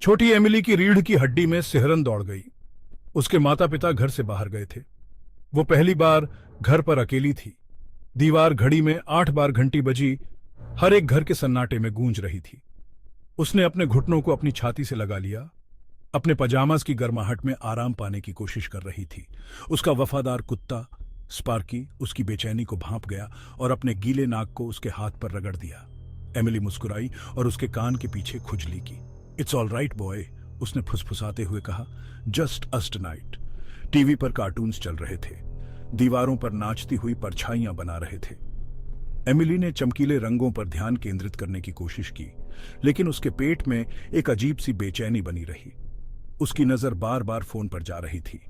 छोटी एमिली की रीढ़ की हड्डी में सिहरन दौड़ गई। उसके माता पिता घर से बाहर गए थे। वो पहली बार घर पर अकेली थी। दीवार घड़ी में 8 बार घंटी बजी, हर एक घर के सन्नाटे में गूंज रही थी। उसने अपने घुटनों को अपनी छाती से लगा लिया। अपने पजामास की गर्माहट में आराम पाने की कोशिश कर रही थी। उसका वफादार कुत्ता स्पार्की उसकी बेचैनी को भांप गया और अपने गीले नाक को उसके हाथ पर रगड़ दिया। एमिली मुस्कुराई और उसके कान के पीछे खुजली की। इट्स ऑल राइट बॉय, उसने फुसफुसाते हुए कहा। Just us tonight. टीवी पर कार्टून्स चल रहे थे। दीवारों पर नाचती हुई परछाइयां बना रहे थे। एमिली ने चमकीले रंगों पर ध्यान केंद्रित करने की कोशिश की, लेकिन उसके पेट में एक अजीब सी बेचैनी बनी रही। उसकी नजर बार बार फोन पर जा रही थी।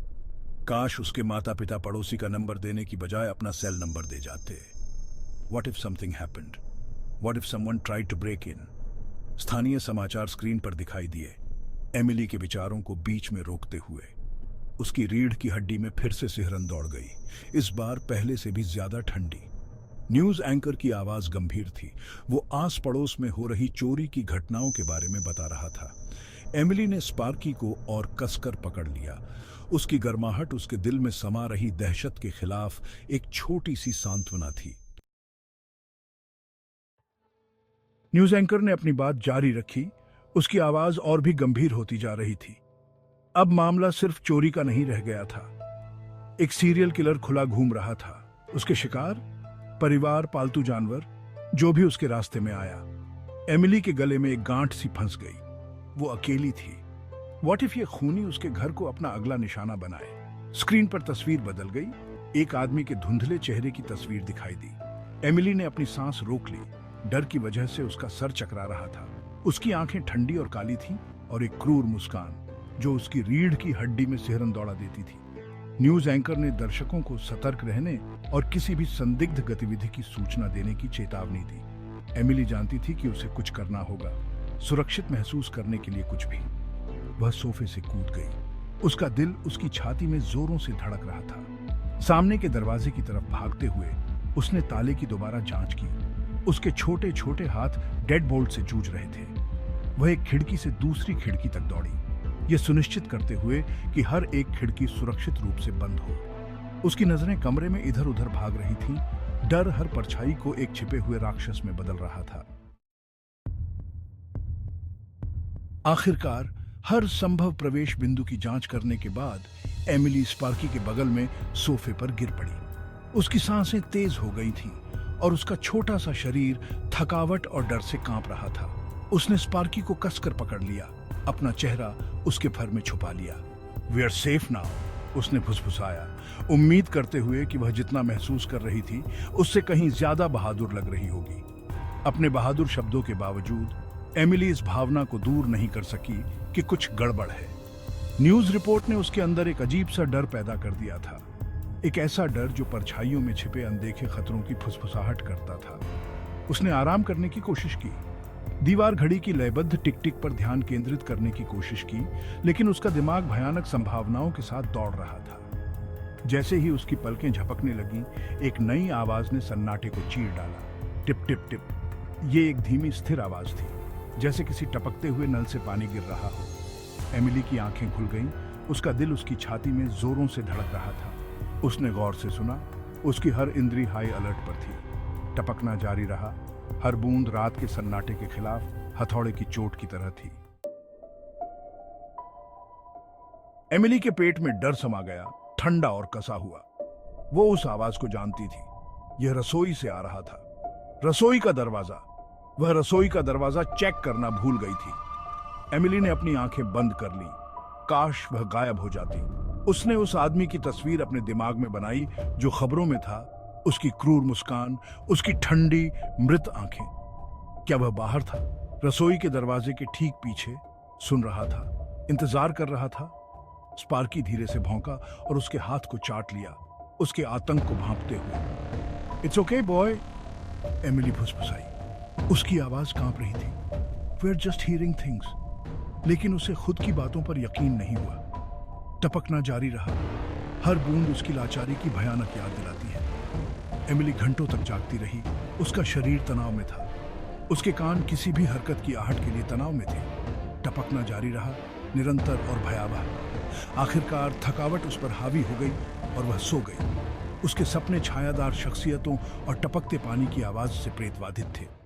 काश उसके माता पिता पड़ोसी का नंबर देने की बजाय अपना सेल नंबर दे जाते। What if something happened? What if someone tried to break in? स्थानीय समाचार स्क्रीन पर दिखाई दिए, एमिली के विचारों को बीच में रोकते हुए। उसकी रीढ़ की हड्डी में फिर से सिहरन दौड़ गई, इस बार पहले से भी ज्यादा ठंडी। न्यूज एंकर की आवाज गंभीर थी। वो आस पड़ोस में हो रही चोरी की घटनाओं के बारे में बता रहा था। एमिली ने स्पार्की को और कसकर पकड़ लिया। उसकी गर्माहट उसके दिल में समा रही दहशत के खिलाफ एक छोटी सी सांत्वना थी। न्यूज एंकर ने अपनी बात जारी रखी। उसकी आवाज और भी गंभीर होती जा रही थी। अब मामला सिर्फ चोरी का नहीं रह गया था। एक सीरियल किलर खुला घूम रहा था। उसके शिकार परिवार, पालतू जानवर, जो भी उसके रास्ते में आया। एमिली के गले में एक गांठ सी फंस गई। वो अकेली थी। व्हाट इफ ये खूनी उसके घर को अपना अगला निशाना बनाए? स्क्रीन पर तस्वीर बदल गई। एक आदमी के धुंधले चेहरे की तस्वीर दिखाई दी। एमिली ने अपनी सांस रोक ली। डर की वजह से उसका सर चकरा रहा था। उसकी आंखें ठंडी और काली थीं और एक क्रूर मुस्कान जो उसकी रीढ़ की हड्डी में सिहरन दौड़ा देती थी। न्यूज एंकर ने दर्शकों को सतर्क रहने और किसी भी संदिग्ध गतिविधि की सूचना देने की चेतावनी दी। एमिली जानती थी कि उसे कुछ करना होगा, सुरक्षित महसूस करने के लिए कुछ भी। वह सोफे से कूद गई। उसका दिल उसकी छाती में जोरों से धड़क रहा था। सामने के दरवाजे की तरफ भागते हुए उसने ताले की दोबारा जांच की। उसके छोटे छोटे हाथ डेड बोल्ट से जूझ रहे थे। वह एक खिड़की से दूसरी खिड़की तक दौड़ी, यह सुनिश्चित करते हुए कि हर एक खिड़की सुरक्षित रूप से बंद हो। उसकी नजरें कमरे में इधर उधर भाग रही थीं। डर हर परछाई को एक छिपे हुए राक्षस में बदल रहा था। आखिरकार हर संभव प्रवेश बिंदु की जांच करने के बाद एमिली स्पार्की के बगल में सोफे पर गिर पड़ी। उसकी सांसें तेज हो गई थीं और उसका छोटा सा शरीर थकावट और डर से कांप रहा था। उसने स्पार्की को कसकर पकड़ लिया, अपना चेहरा उसके फर में छुपा लिया। वी आर सेफ नाउ, उसने फुसफुसाया, उम्मीद करते हुए कि वह जितना महसूस कर रही थी उससे कहीं ज्यादा बहादुर लग रही होगी। अपने बहादुर शब्दों के बावजूद एमिली इस भावना को दूर नहीं कर सकी कि कुछ गड़बड़ है। न्यूज रिपोर्ट ने उसके अंदर एक अजीब सा डर पैदा कर दिया था। एक ऐसा डर जो परछाइयों में छिपे अनदेखे खतरों की फुसफुसाहट करता था। उसने आराम करने की कोशिश की, दीवार घड़ी की लयबद्ध टिक टिक पर ध्यान केंद्रित करने की कोशिश की, लेकिन उसका दिमाग भयानक संभावनाओं के साथ दौड़ रहा था। जैसे ही उसकी पलकें झपकने लगीं, एक नई आवाज ने सन्नाटे को चीर डाला। Tip tip tip. ये एक धीमी स्थिर आवाज थी, जैसे किसी टपकते हुए नल से पानी गिर रहा हो। एमिली की आंखें खुल गईं। उसका दिल उसकी छाती में जोरों से धड़क रहा था। उसने गौर से सुना। उसकी हर इंद्री हाई अलर्ट पर थी। टपकना जारी रहा। हर बूंद रात के सन्नाटे के खिलाफ हथौड़े की चोट की तरह थी। एमिली के पेट में डर समा गया, ठंडा और कसा हुआ। वो उस आवाज को जानती थी। यह रसोई से आ रहा था। रसोई का दरवाजा। वह रसोई का दरवाजा चेक करना भूल गई थी। एमिली ने अपनी आंखें बंद कर ली। काश वह गायब हो जाती। उसने उस आदमी की तस्वीर अपने दिमाग में बनाई जो खबरों में था। उसकी क्रूर मुस्कान, उसकी ठंडी मृत आंखें। क्या वह बाहर था, रसोई के दरवाजे के ठीक पीछे? सुन रहा था, इंतजार कर रहा था। स्पार्की धीरे से भौंका और उसके हाथ को चाट लिया, उसके आतंक को भांपते हुए। इट्स ओके बॉय, एमिली फुसफुसाई। उसकी आवाज कांप रही थी। We are just hearing things. लेकिन उसे खुद की बातों पर यकीन नहीं हुआ। टपकना जारी रहा। हर बूंद उसकी लाचारी की भयानक याद दिलाती है। एमिली घंटों तक जागती रही। उसका शरीर तनाव में था। उसके कान किसी भी हरकत की आहट के लिए तनाव में थे। टपकना जारी रहा, निरंतर और भयावह। आखिरकार थकावट उस पर हावी हो गई और वह सो गई। उसके सपने छायादार शख्सियतों और टपकते पानी की आवाज से प्रेतवाधित थे।